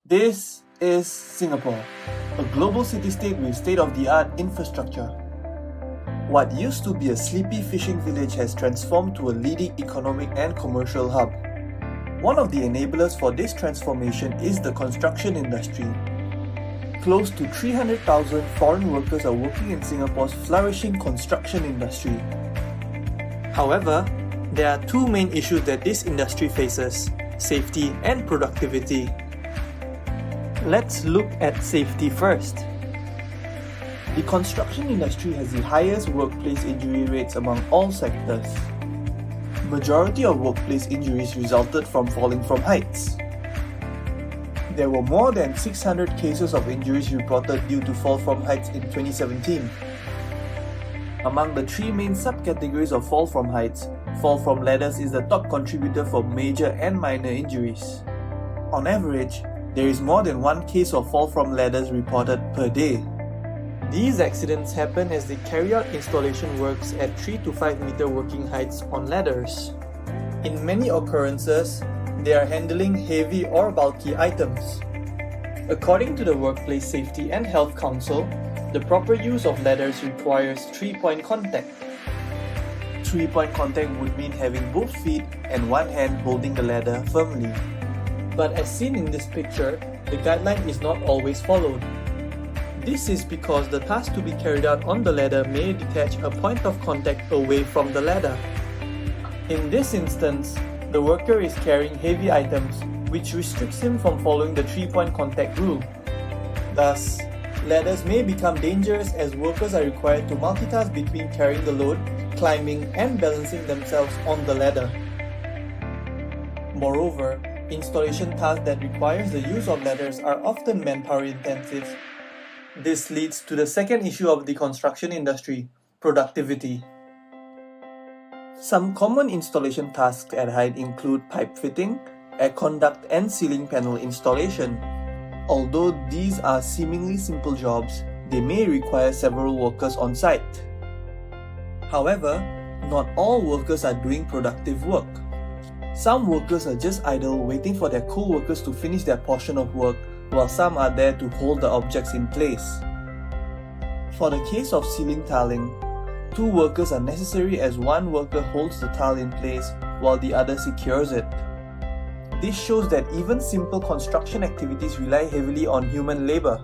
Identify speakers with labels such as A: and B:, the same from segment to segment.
A: This is Singapore, a global city-state with state-of-the-art infrastructure. What used to be a sleepy fishing village has transformed to a leading economic and commercial hub. One of the enablers for this transformation is the construction industry. Close to 300,000 foreign workers are working in Singapore's flourishing construction industry. However, there are two main issues that this industry faces: safety and productivity. Let's look at safety first. The construction industry has the highest workplace injury rates among all sectors. Majority of workplace injuries resulted from falling from heights. There were more than 600 cases of injuries reported due to fall from heights in 2017. Among the three main subcategories of fall from heights, fall from ladders is the top contributor for major and minor injuries. On average, there is more than one case of fall from ladders reported per day. These accidents happen as they carry out installation works at 3 to 5 meter working heights on ladders. In many occurrences, they are handling heavy or bulky items. According to the Workplace Safety and Health Council, the proper use of ladders requires 3-point contact. 3-point contact would mean having both feet and one hand holding the ladder firmly. But as seen in this picture, the guideline is not always followed. This is because the task to be carried out on the ladder may detach a point of contact away from the ladder. In this instance, the worker is carrying heavy items, which restricts him from following the 3-point contact rule. Thus, ladders may become dangerous as workers are required to multitask between carrying the load, climbing, and balancing themselves on the ladder. Moreover, installation tasks that requires the use of ladders are often manpower intensive. This leads to the second issue of the construction industry: productivity. Some common installation tasks at height include pipe fitting, air conduct, and ceiling panel installation. Although these are seemingly simple jobs, they may require several workers on site. However, not all workers are doing productive work. Some workers are just idle waiting for their co-workers to finish their portion of work, while some are there to hold the objects in place. For the case of ceiling tiling, 2 workers are necessary as one worker holds the tile in place while the other secures it. This shows that even simple construction activities rely heavily on human labor.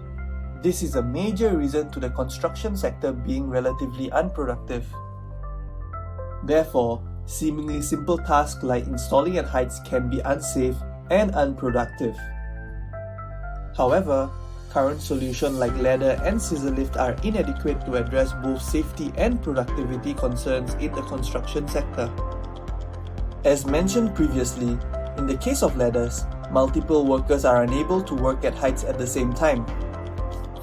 A: This is a major reason to the construction sector being relatively unproductive. Therefore, seemingly simple tasks like installing at heights can be unsafe and unproductive. However, current solutions like ladder and scissor lift are inadequate to address both safety and productivity concerns in the construction sector. As mentioned previously, in the case of ladders, multiple workers are unable to work at heights at the same time.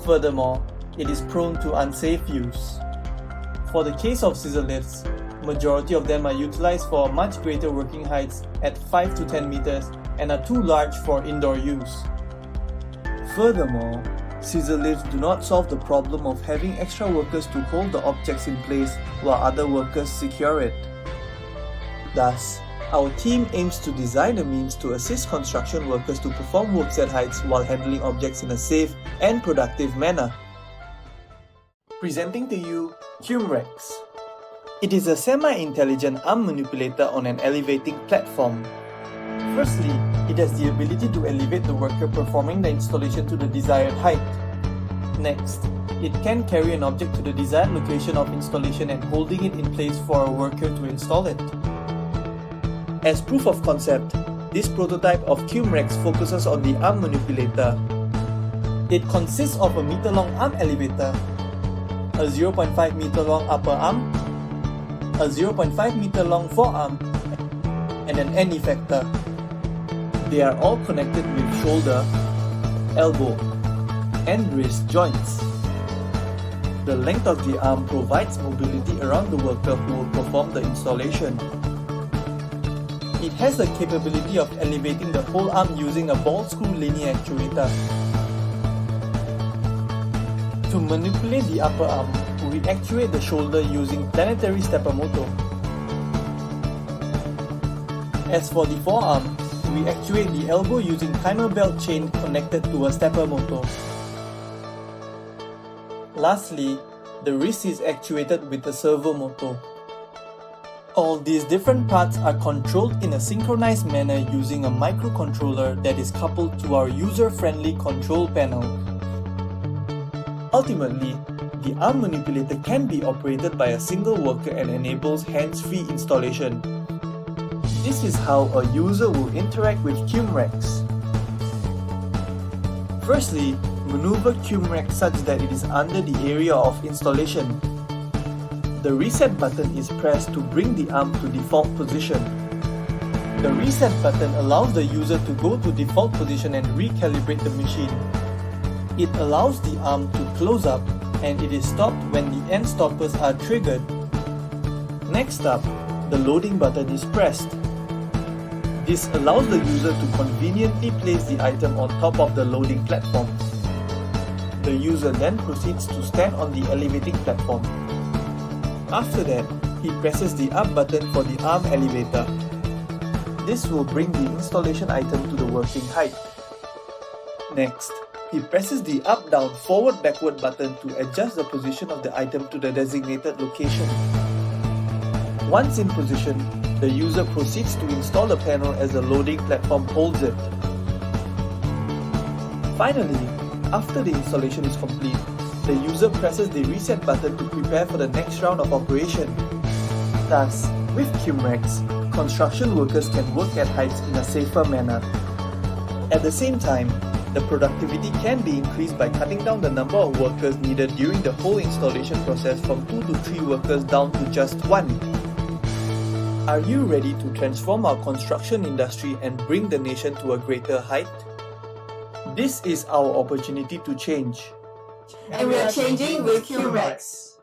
A: Furthermore, it is prone to unsafe use. For the case of scissor lifts, majority of them are utilized for much greater working heights at 5 to 10 meters and are too large for indoor use. Furthermore, scissor lifts do not solve the problem of having extra workers to hold the objects in place while other workers secure it. Thus, our team aims to design a means to assist construction workers to perform works at heights while handling objects in a safe and productive manner. Presenting to you, comprises. It is a semi-intelligent arm manipulator on an elevating platform. Firstly, it has the ability to elevate the worker performing the installation to the desired height. Next, it can carry an object to the desired location of installation and holding it in place for a worker to install it. As proof of concept, this prototype of comprises focuses on the arm manipulator. It consists of a meter-long arm elevator, a 0.5 meter long upper arm, a 0.5 meter long forearm, and an end effector. They are all connected with shoulder, elbow, and wrist joints. The length of the arm provides mobility around the worker who will perform the installation. It has the capability of elevating the whole arm using a ball screw linear actuator. To manipulate the upper arm, we actuate the shoulder using planetary stepper motor. As for the forearm, we actuate the elbow using timer belt chain connected to a stepper motor. Lastly, the wrist is actuated with a servo motor. All these different parts are controlled in a synchronized manner using a microcontroller that is coupled to our user-friendly control panel. Ultimately, the arm manipulator can be operated by a single worker and enables hands-free installation. This is how a user will interact with CUMREX. Firstly, maneuver CUMREX such that it is under the area of installation. The reset button is pressed to bring the arm to default position. The reset button allows the user to go to default position and recalibrate the machine. It allows the arm to close up, and it is stopped when the end stoppers are triggered. Next up, the loading button is pressed. This allows the user to conveniently place the item on top of the loading platform. The user then proceeds to stand on the elevating platform. After that, he presses the up button for the arm elevator. This will bring the installation item to the working height. Next, he presses the up, down, forward, backward button to adjust the position of the item to the designated location. Once in position, the user proceeds to install the panel as the loading platform holds it. Finally, after the installation is complete, the user presses the reset button to prepare for the next round of operation. Thus, with CUMREX, construction workers can work at heights in a safer manner. At the same time, the productivity can be increased by cutting down the number of workers needed during the whole installation process from 2 to 3 workers down to just 1. Are you ready to transform our construction industry and bring the nation to a greater height? This is our opportunity to change.
B: And we are changing with CUMREX.